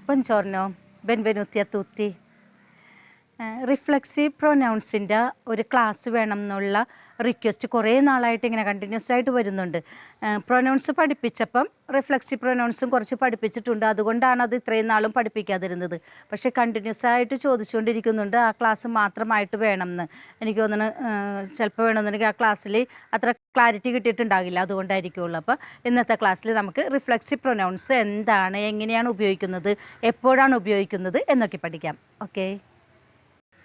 Buongiorno, benvenuti a tutti. Reflexive പ്രൊനൗൺസിൻ്റെ ഒരു class വേണം എന്നുള്ള റിക്വസ്റ്റ് കുറേ നാളായിട്ട് ഇങ്ങനെ കണ്ടിന്യൂസ് ആയിട്ട് വരുന്നുണ്ട്. പ്രൊനൗൺസ് പഠിപ്പിച്ചപ്പം റിഫ്ലെക്സീവ് പ്രൊനൗൺസും കുറച്ച് പഠിപ്പിച്ചിട്ടുണ്ട്. അതുകൊണ്ടാണ് അത് ഇത്രയും നാളും പഠിപ്പിക്കാതിരുന്നത്. പക്ഷേ കണ്ടിന്യൂസ് ആയിട്ട് ചോദിച്ചുകൊണ്ടിരിക്കുന്നുണ്ട് ആ ക്ലാസ് മാത്രമായിട്ട് വേണമെന്ന്. എനിക്ക് തോന്നുന്നു ചിലപ്പോൾ വേണമെന്നുണ്ടെങ്കിൽ ആ ക്ലാസ്സിൽ അത്ര ക്ലാരിറ്റി കിട്ടിയിട്ടുണ്ടാകില്ല, അതുകൊണ്ടായിരിക്കുള്ളൂ. അപ്പോൾ ഇന്നത്തെ ക്ലാസ്സിൽ നമുക്ക് റിഫ്ലെക്സീവ് പ്രൊനൗൺസ് എന്താണ്, എങ്ങനെയാണ് ഉപയോഗിക്കുന്നത്, എപ്പോഴാണ് ഉപയോഗിക്കുന്നത് എന്നൊക്കെ പഠിക്കാം. ഓക്കെ,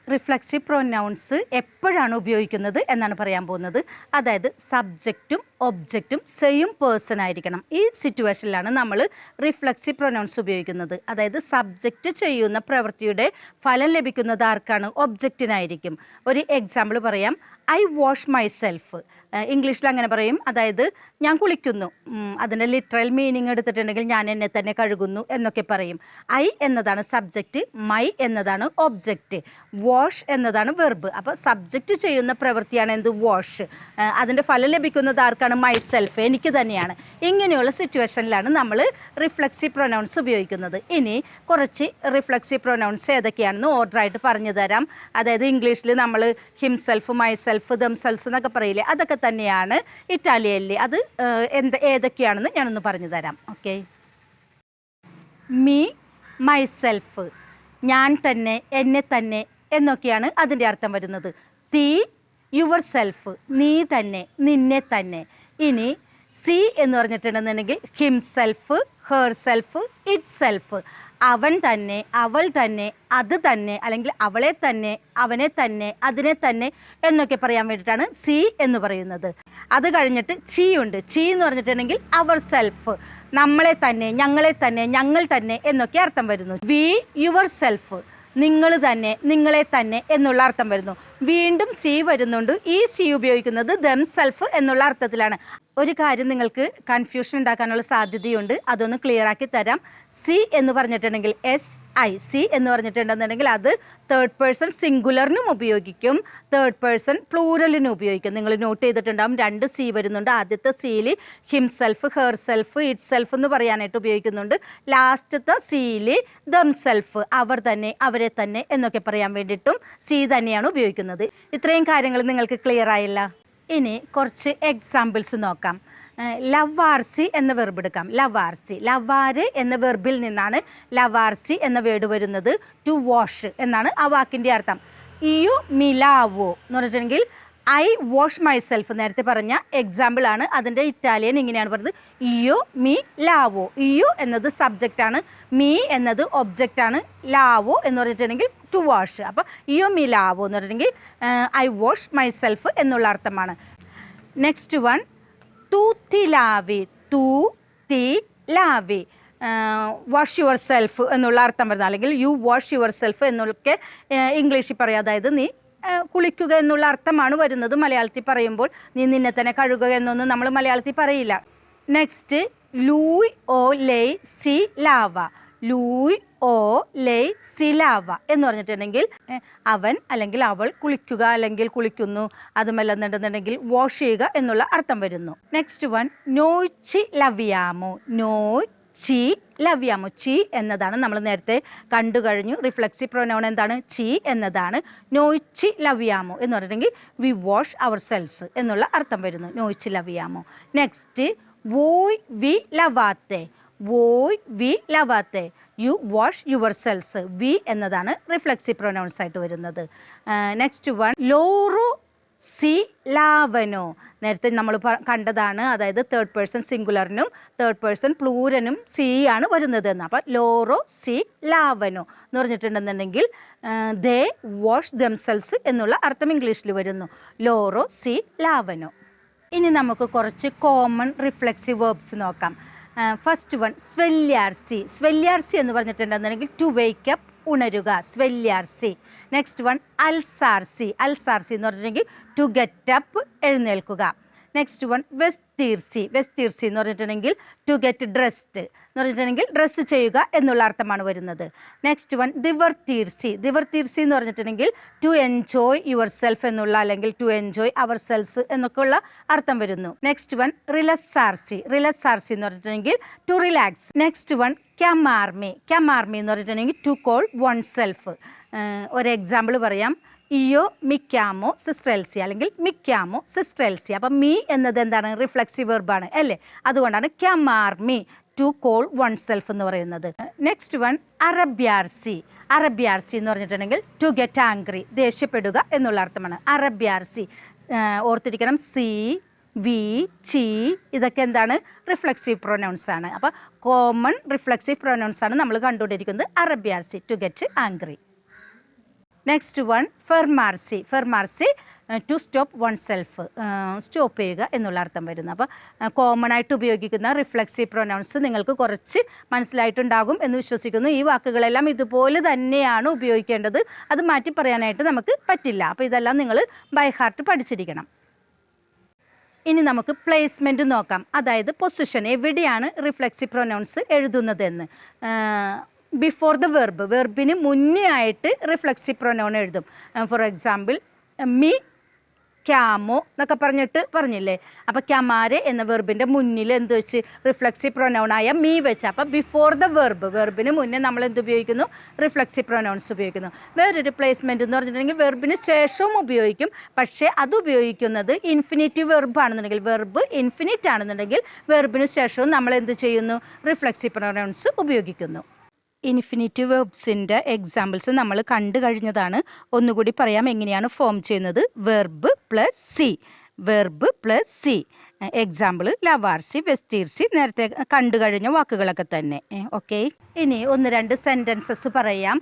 റിഫ്ലെക്സീവ് പ്രൊനൗൺസ് എപ്പോഴാണ് ഉപയോഗിക്കുന്നത് എന്നാണ് പറയാൻ പോകുന്നത്. അതായത് സബ്ജക്റ്റും ഒബ്ജക്റ്റും സെയിം പേഴ്സൺ ആയിരിക്കണം. ഈ സിറ്റുവേഷനിലാണ് നമ്മൾ റിഫ്ലെക്സീവ് പ്രൊനൗൺസ് ഉപയോഗിക്കുന്നത്. അതായത് സബ്ജക്റ്റ് ചെയ്യുന്ന പ്രവൃത്തിയുടെ ഫലം ലഭിക്കുന്നത് ആർക്കാണ്? ഒബ്ജക്റ്റിനായിരിക്കും. ഒരു എക്സാമ്പിൾ പറയാം. I wash my self. ഇംഗ്ലീഷിൽ അങ്ങനെ പറയും. അതായത് ഞാൻ കുളിക്കുന്നു. അതിൻ്റെ ലിറ്ററൽ മീനിങ് എടുത്തിട്ടുണ്ടെങ്കിൽ ഞാൻ എന്നെ തന്നെ കഴുകുന്നു എന്നൊക്കെ പറയും. ഐ എന്നതാണ് സബ്ജക്റ്റ്, മൈ എന്നതാണ് ഒബ്ജക്റ്റ്, വാഷ് എന്നതാണ് വെർബ്. അപ്പോൾ സബ്ജക്റ്റ് ചെയ്യുന്ന പ്രവൃത്തിയാണ് എന്ത്? വാഷ്. അതിൻ്റെ ഫലം ലഭിക്കുന്നത് ആർക്കാണ്? മൈ സെൽഫ്, എനിക്ക് തന്നെയാണ്. ഇങ്ങനെയുള്ള സിറ്റുവേഷനിലാണ് നമ്മൾ റിഫ്ലെക്സീവ് പ്രൊനൗൺസ് ഉപയോഗിക്കുന്നത്. ഇനി കുറച്ച് റിഫ്ലെക്സീവ് പ്രൊനൗൺസ് ഏതൊക്കെയാണെന്ന് ഓർഡറായിട്ട് പറഞ്ഞു തരാം. അതായത് ഇംഗ്ലീഷിൽ നമ്മൾ ഹിംസെൽഫ്, മൈ സെൽഫ്, ദംസെൽസ് എന്നൊക്കെ പറയില്ലേ, അതൊക്കെ തന്നെയാണ് ഇറ്റാലിയനിൽ. അത് ഏതൊക്കെയാണെന്ന് ഞാനൊന്ന് പറഞ്ഞു തരാം. ഓക്കെ, മീ, മൈ സെൽഫ്, ഞാൻ തന്നെ, എന്നെ തന്നെ എന്നൊക്കെയാണ് അതിൻ്റെ അർത്ഥം വരുന്നത്. തീ, യുവർ സെൽഫ്, നീ തന്നെ, നിന്നെ തന്നെ. ഇനി സി എന്ന് പറഞ്ഞിട്ടുണ്ടെന്നുണ്ടെങ്കിൽ himself, herself, itself, അവൻ തന്നെ, അവൾ തന്നെ, അത് തന്നെ, അല്ലെങ്കിൽ അവളെ തന്നെ, അവനെ തന്നെ, അതിനെ തന്നെ എന്നൊക്കെ പറയാൻ വേണ്ടിയിട്ടാണ് സി എന്ന് പറയുന്നത്. അത് കഴിഞ്ഞിട്ട് ചീ ഉണ്ട്. ചീ എന്ന് പറഞ്ഞിട്ടുണ്ടെങ്കിൽ അവർ സെൽഫ്, നമ്മളെ തന്നെ, ഞങ്ങളെ തന്നെ, ഞങ്ങൾ തന്നെ എന്നൊക്കെ അർത്ഥം വരുന്നു. വി, യുവർ സെൽഫ്, നിങ്ങൾ തന്നെ, നിങ്ങളെ തന്നെ എന്നുള്ള അർത്ഥം വരുന്നു. വീണ്ടും സി വരുന്നുണ്ട്. ഈ സി ഉപയോഗിക്കുന്നത് ദം സെൽഫ് എന്നുള്ള അർത്ഥത്തിലാണ്. ഒരു കാര്യം നിങ്ങൾക്ക് കൺഫ്യൂഷൻ ഉണ്ടാക്കാനുള്ള സാധ്യതയുണ്ട്, അതൊന്ന് ക്ലിയർ ആക്കി തരാം. സി എന്ന് പറഞ്ഞിട്ടുണ്ടെങ്കിൽ SI, സി എന്ന് പറഞ്ഞിട്ടുണ്ടെന്നുണ്ടെങ്കിൽ അത് തേർഡ് പേഴ്സൺ സിംഗുലറിനും ഉപയോഗിക്കും, തേർഡ് പേഴ്സൺ പ്ലൂറലിനും ഉപയോഗിക്കും. നിങ്ങൾ നോട്ട് ചെയ്തിട്ടുണ്ടാകും, 2 സി വരുന്നുണ്ട്. ആദ്യത്തെ സിയിൽ himself, herself, it self എന്ന് പറയാനായിട്ട് ഉപയോഗിക്കുന്നുണ്ട്. ലാസ്റ്റത്തെ സിയിൽ ദം സെൽഫ്, അവർ തന്നെ, അവരെ തന്നെ എന്നൊക്കെ പറയാൻ വേണ്ടിയിട്ടും സി തന്നെയാണ് ഉപയോഗിക്കുന്നത്. ഇത്രയും കാര്യങ്ങൾ നിങ്ങൾക്ക് ക്ലിയർ ആയില്ല? ഇനി കുറച്ച് എക്സാമ്പിൾസ് നോക്കാം. ലവാർസി എന്ന വെർബ് എടുക്കാം. ലവാർസി, ലവാര് എന്ന വെർബിൽ നിന്നാണ് ലവാർസി എന്ന വേർഡ് വരുന്നത്. ടു വാഷ് എന്നാണ് ആ വാക്കിൻ്റെ അർത്ഥം. ഇയു മിലാവോ എന്ന് പറഞ്ഞിട്ടുണ്ടെങ്കിൽ ഐ വാഷ് മൈ സെൽഫ്, നേരത്തെ പറഞ്ഞ എക്സാമ്പിളാണ്. അതിൻ്റെ ഇറ്റാലിയൻ ഇങ്ങനെയാണ് പറയുന്നത്, ഇയോ മീ ലാവോ. ഇയോ എന്നത് സബ്ജക്റ്റാണ്, മീ എന്നത് ഒബ്ജക്റ്റാണ്, ലാവോ എന്ന് പറഞ്ഞിട്ടുണ്ടെങ്കിൽ ടു വാഷ്. അപ്പോൾ ഇയോ മീ ലാവോ എന്ന് പറഞ്ഞിട്ടുണ്ടെങ്കിൽ ഐ വാഷ് മൈ സെൽഫ് എന്നുള്ള അർത്ഥമാണ്. നെക്സ്റ്റ് വൺ, ടു തി ലാവി, ടു തി ലാവി, വാഷ് യുവർ സെൽഫ് എന്നുള്ള അർത്ഥം വരുന്നത്. അല്ലെങ്കിൽ യു വാഷ് യുവർ സെൽഫ് എന്നൊക്കെ ഇംഗ്ലീഷിൽ പറയും. അതായത് നീ കുളിക്കുക എന്നുള്ള അർത്ഥമാണ് വരുന്നത്. മലയാളത്തിൽ പറയുമ്പോൾ നീ നിന്നെ തന്നെ കഴുകുക എന്നൊന്നും നമ്മൾ മലയാളത്തിൽ പറയില്ല. നെക്സ്റ്റ്, ലൂയ് ഓ ലെയ് സി ലാവ, ലൂയ് ഓ ലെയ് സി ലാവ എന്ന് പറഞ്ഞിട്ടുണ്ടെങ്കിൽ അവൻ അല്ലെങ്കിൽ അവൾ കുളിക്കുക അല്ലെങ്കിൽ കുളിക്കുന്നു, അതുമല്ലെന്നുണ്ടെന്നുണ്ടെങ്കിൽ വാഷ് ചെയ്യുക എന്നുള്ള അർത്ഥം വരുന്നു. നെക്സ്റ്റ് വൺ, നോയ്ച്ചി ലവ്യാമോ, നോയ് ചി ലവ്യാമോ. ചി എന്നതാണ് നമ്മൾ നേരത്തെ കണ്ടു കഴിഞ്ഞു. റിഫ്ലെക്സീവ് പ്രൊനൗൺ എന്താണ്? ചി എന്നതാണ്. നോയ്ച്ചി ലവ്യാമോ എന്ന് പറഞ്ഞിട്ടുണ്ടെങ്കിൽ വി വാഷ് അവർ സെൽസ് എന്നുള്ള അർത്ഥം വരുന്നു. നോയ്ച്ചി ലവ്യാമോ. നെക്സ്റ്റ്, വോയ് വി ലവാത്തെ, വോയ് വി ലവാത്തെ, യു വാഷ് യുവർ സെൽസ്. വി എന്നതാണ് റിഫ്ലെക്സീവ് പ്രൊനൗൺസ് ആയിട്ട് വരുന്നത്. നെക്സ്റ്റ് വൺ, ലോറോ സി ലാവനോ. നേരത്തെ നമ്മൾ കണ്ടതാണ്. അതായത് തേർഡ് പേഴ്സൺ സിംഗുലറിനും തേർഡ് പേഴ്സൺ പ്ലൂരനും സി ആണ് വരുന്നത് എന്ന്. അപ്പോൾ ലോറോ സി ലാവനോ എന്ന് പറഞ്ഞിട്ടുണ്ടെന്നുണ്ടെങ്കിൽ ദേ വാഷ് ദംസെൽസ് എന്നുള്ള അർത്ഥം ഇംഗ്ലീഷിൽ വരുന്നു. ലോറോ സി ലാവനോ. ഇനി നമുക്ക് കുറച്ച് കോമൺ റിഫ്ലെക്സീവ് വേർബ്സ് നോക്കാം. ഫസ്റ്റ് വൺ, സ്വെല്യാർസി. സ്വെല്യാർസി എന്ന് പറഞ്ഞിട്ടുണ്ടെന്നുണ്ടെങ്കിൽ ടു വേക്കപ്പ്, ഉണരുക, സ്വെല്യാർസി. Next one, അൽസാർസി. അൽസാർസി എന്ന് പറഞ്ഞിട്ടുണ്ടെങ്കിൽ ടു ഗെറ്റ് അപ്പ്, എഴുന്നേൽക്കുക. നെക്സ്റ്റ് വൺ വെസ്റ്റീർസി. വെസ്റ്റീർസി എന്ന് പറഞ്ഞിട്ടുണ്ടെങ്കിൽ ടു ഗെറ്റ് ഡ്രസ്ഡ് എന്ന് പറഞ്ഞിട്ടുണ്ടെങ്കിൽ ഡ്രസ്സ് ചെയ്യുക എന്നുള്ള അർത്ഥമാണ് വരുന്നത്. Next one ദിവർത്തീർസി. ദിവർത്തീർസി എന്ന് പറഞ്ഞിട്ടുണ്ടെങ്കിൽ ടു എൻജോയ് യുവർ സെൽഫ് എന്നുള്ള അല്ലെങ്കിൽ ടു എൻജോയ് അവർ സെൽസ് എന്നൊക്കെയുള്ള അർത്ഥം വരുന്നു. Next one റിലസാർസി. റിലസാർസി എന്ന് പറഞ്ഞിട്ടുണ്ടെങ്കിൽ ടു റിലാക്സ്. നെക്സ്റ്റ് വൺ ക്യാമാർമി. ക്യാമാർമി എന്ന് പറഞ്ഞിട്ടുണ്ടെങ്കിൽ ടു കോൾ വൺ സെൽഫ്. ഒരു എക്സാമ്പിൾ പറയാം. ഇയോ മിക്കാമോ സിസ്റ്റർ എൽസി അല്ലെങ്കിൽ മിക്കാമോ സിസ്റ്റർ എൽസി. അപ്പം മീ എന്നത് എന്താണ്? റിഫ്ലെക്സീവ് വെർബാണ് അല്ലേ? അതുകൊണ്ടാണ് ക്യാമാർമി ടു കോൾ വൺ സെൽഫ് എന്ന് പറയുന്നത്. Next one അറബ്യാർസി. അറബ്യാർസി എന്ന് പറഞ്ഞിട്ടുണ്ടെങ്കിൽ ടു ഗെറ്റ് ആംഗ്രി, ദേഷ്യപ്പെടുക എന്നുള്ള അർത്ഥമാണ് അറബ്യാർസി. ഓർത്തിരിക്കണം, സി വി ചി ഇതൊക്കെ എന്താണ്? റിഫ്ലെക്സീവ് പ്രൊനൗൺസ് ആണ്. അപ്പോൾ കോമൺ റിഫ്ലെക്സീവ് പ്രൊനൗൺസ് ആണ് നമ്മൾ കണ്ടുകൊണ്ടിരിക്കുന്നത് അറബ്യാർസി to get angry. Next one ഫെർമാർസി. ഫെർമാർസി to stop oneself, stop ചെയ്യുക എന്നുള്ള അർത്ഥം വരുന്നു. അപ്പോൾ കോമൺ ആയിട്ട് ഉപയോഗിക്കുന്ന റിഫ്ലെക്സീവ് പ്രൊനൗൺസ് നിങ്ങൾക്ക് കുറച്ച് മനസ്സിലായിട്ടുണ്ടാകും എന്ന് വിശ്വസിക്കുന്നു. ഈ വാക്കുകളെല്ലാം ഇതുപോലെ തന്നെയാണ് ഉപയോഗിക്കേണ്ടത്, അത് മാറ്റി പറയാനായിട്ട് നമുക്ക് പറ്റില്ല. അപ്പോൾ ഇതെല്ലാം നിങ്ങൾ ബൈ ഹാർട്ട് പഠിച്ചിരിക്കണം. ഇനി നമുക്ക് പ്ലേസ്മെൻറ്റ് നോക്കാം. അതായത് പൊസിഷൻ, എവിടെയാണ് റിഫ്ലെക്സീവ് പ്രൊനൗൺസ് എഴുതുന്നതെന്ന്. ബിഫോർ ദ വെർബ്, വെർബിന് മുന്നേ ആയിട്ട് റിഫ്ലെക്സീവ് പ്രൊനൗൺ എഴുതും. ഫോർ എക്സാമ്പിൾ മീ ക്യാമോ എന്നൊക്കെ പറഞ്ഞില്ലേ. അപ്പോൾ ക്യാമാരെ എന്ന വെർബിൻ്റെ മുന്നിൽ എന്ത് വെച്ച്? റിഫ്ലെക്സീവ് പ്രൊനൗണായ മീ വെച്ച്. അപ്പോൾ ബിഫോർ ദ വെർബ്, വെർബിന് മുന്നേ നമ്മൾ എന്ത് ഉപയോഗിക്കുന്നു? റിഫ്ലെക്സീവ് പ്രൊനൗൺസ് ഉപയോഗിക്കുന്നു. വേറൊരു പ്ലേസ്മെൻറ്റ് എന്ന് പറഞ്ഞിട്ടുണ്ടെങ്കിൽ വെർബിന് ശേഷവും ഉപയോഗിക്കും, പക്ഷേ അത് ഉപയോഗിക്കുന്നത് ഇൻഫിനിറ്റീവ് വെർബ് ആണെന്നുണ്ടെങ്കിൽ, വെർബ് ഇൻഫിനിറ്റ് ആണെന്നുണ്ടെങ്കിൽ വെർബിന് ശേഷവും നമ്മൾ എന്ത് ചെയ്യുന്നു? റിഫ്ലെക്സീവ് പ്രൊനൗൺസ് ഉപയോഗിക്കുന്നു. ഇൻഫിനിറ്റീവ് വെർബ്സിൻ്റെ എക്സാമ്പിൾസ് നമ്മൾ കണ്ടു കഴിഞ്ഞതാണ്. ഒന്നുകൂടി പറയാം എങ്ങനെയാണ് ഫോം ചെയ്യുന്നത്. വെർബ് പ്ലസ് സി, വെർബ് പ്ലസ് സി. എക്സാമ്പിൾ ലവാർസി, വെസ്റ്റീർസി, നേരത്തെ കണ്ടു കഴിഞ്ഞ വാക്കുകളൊക്കെ തന്നെ. ഓക്കെ, ഇനി ഒന്ന് രണ്ട് സെൻറ്റൻസസ് പറയാം.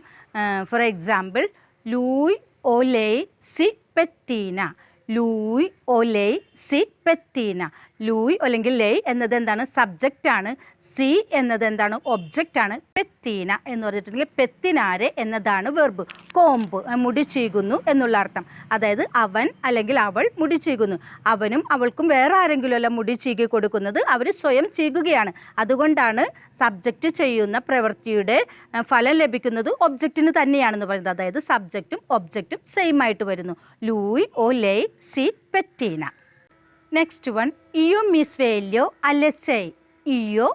ഫോർ എക്സാമ്പിൾ ലൂയ് ഒലേ സി പെറ്റീന. ലൂയ് ഒലേ സി പെറ്റീന. ലൂയ് അല്ലെങ്കിൽ ലേ എന്നത് എന്താണ്? സബ്ജക്റ്റ് ആണ്. സി എന്നത് എന്താണ്? ഒബ്ജക്റ്റ് ആണ്. പെത്തീന എന്ന് പറഞ്ഞിട്ടുണ്ടെങ്കിൽ പെത്തിനാരെ എന്നതാണ് വെർബ്. കോമ്പ്, മുടി ചീകുന്നു എന്നുള്ള അർത്ഥം. അതായത് അവൻ അല്ലെങ്കിൽ അവൾ മുടി ചീകുന്നു. അവനും അവൾക്കും വേറെ ആരെങ്കിലും അല്ല മുടി ചീകി കൊടുക്കുന്നത്, അവർ സ്വയം ചീകുകയാണ്. അതുകൊണ്ടാണ് സബ്ജക്റ്റ് ചെയ്യുന്ന പ്രവൃത്തിയുടെ ഫലം ലഭിക്കുന്നത് ഒബ്ജക്റ്റിന് തന്നെയാണെന്ന് പറയുന്നത്. അതായത് സബ്ജക്റ്റും ഒബ്ജക്റ്റും സെയിം ആയിട്ട് വരുന്നു. ലൂയ് ഓ ലേ സി പെറ്റീന. നെക്സ്റ്റ് വൺ ഇയോ മീ സ്വെല്യോ അലെസൈ. ഇയോ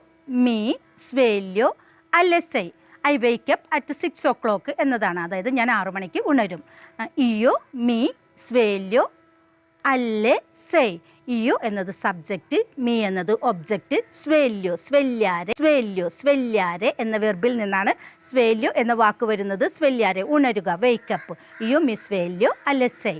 മീ സ്വെല്യോ അലെസൈ. ഐ വേക്കപ്പ് അറ്റ് 6 o'clock എന്നതാണ്. അതായത് ഞാൻ 6 മണിക്ക് ഉണരും. ഇയോ മീ സ്വെല്യോ അലെസൈ. ഇയോ എന്നത് സബ്ജക്റ്റ്, മീ എന്നത് ഒബ്ജക്റ്റ്, സ്വെല്യോ സ്വെല്യാരെ, സ്വെല്യോ സ്വെല്യാരെ എന്ന വെർബിൽ നിന്നാണ് സ്വെല്യോ എന്ന വാക്ക് വരുന്നത്. സ്വെല്യാരെ ഉണരുക, വേക്കപ്പ്. ഇയോ മീ സ്വെല്യോ അലെസൈ.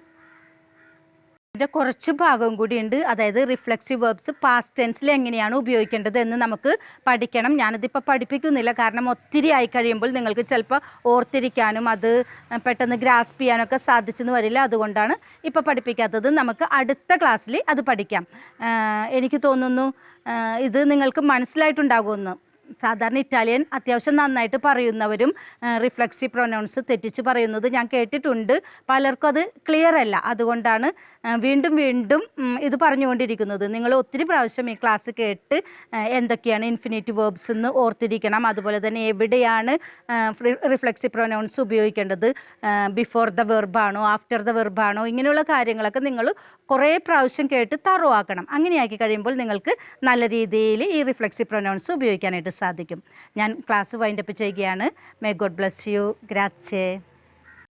ഇതിൻ്റെ കുറച്ച് ഭാഗം കൂടിയുണ്ട്. അതായത് റിഫ്ലെക്സീവ് വെർബ്സ് പാസ്റ്റ് ടെൻസിൽ എങ്ങനെയാണ് ഉപയോഗിക്കേണ്ടത് എന്ന് നമുക്ക് പഠിക്കണം. ഞാനതിപ്പോൾ പഠിപ്പിക്കുന്നില്ല, കാരണം ഒത്തിരി ആയി കഴിയുമ്പോൾ നിങ്ങൾക്ക് ചിലപ്പോൾ ഓർത്തിരിക്കാനും അത് പെട്ടെന്ന് ഗ്രാസ്പ് ചെയ്യാനൊക്കെ സാധിച്ചെന്ന് വരില്ല. അതുകൊണ്ടാണ് ഇപ്പോൾ പഠിപ്പിക്കാത്തത്. നമുക്ക് അടുത്ത ക്ലാസ്സിൽ അത് പഠിക്കാം. എനിക്ക് തോന്നുന്നു ഇത് നിങ്ങൾക്ക് മനസ്സിലായിട്ടുണ്ടാകുമെന്ന്. സാധാരണ ഇറ്റാലിയൻ അത്യാവശ്യം നന്നായിട്ട് പറയുന്നവരും റിഫ്ലെക്സീവ് പ്രൊനൗൺസ് തെറ്റിച്ച് പറയുന്നത് ഞാൻ കേട്ടിട്ടുണ്ട്. പലർക്കും അത് ക്ലിയർ അല്ല. അതുകൊണ്ടാണ് വീണ്ടും വീണ്ടും ഇത് പറഞ്ഞുകൊണ്ടിരിക്കുന്നത്. നിങ്ങൾ ഒത്തിരി പ്രാവശ്യം ഈ ക്ലാസ് കേട്ട് എന്തൊക്കെയാണ് ഇൻഫിനിറ്റീവ് വെർബ്സ് എന്ന് ഓർത്തിരിക്കണം. അതുപോലെ തന്നെ എവിടെയാണ് റിഫ്ലെക്സീവ് പ്രൊനൗൺസ് ഉപയോഗിക്കേണ്ടത്, ബിഫോർ ദ വെർബാണോ ആഫ്റ്റർ ദ വെർബാണോ, ഇങ്ങനെയുള്ള കാര്യങ്ങളൊക്കെ നിങ്ങൾ കുറേ പ്രാവശ്യം കേട്ട് തറവാക്കണം. അങ്ങനെയാക്കി കഴിയുമ്പോൾ നിങ്ങൾക്ക് നല്ല രീതിയിൽ ഈ റിഫ്ലെക്സീവ് പ്രൊനൗൺസ് ഉപയോഗിക്കാനായിട്ട് സാധിക്കും. ഞാൻ ക്ലാസ് വൈൻഡപ്പ് ചെയ്യുകയാണ്. May God bless you. ഗ്രാറ്റ്സേ.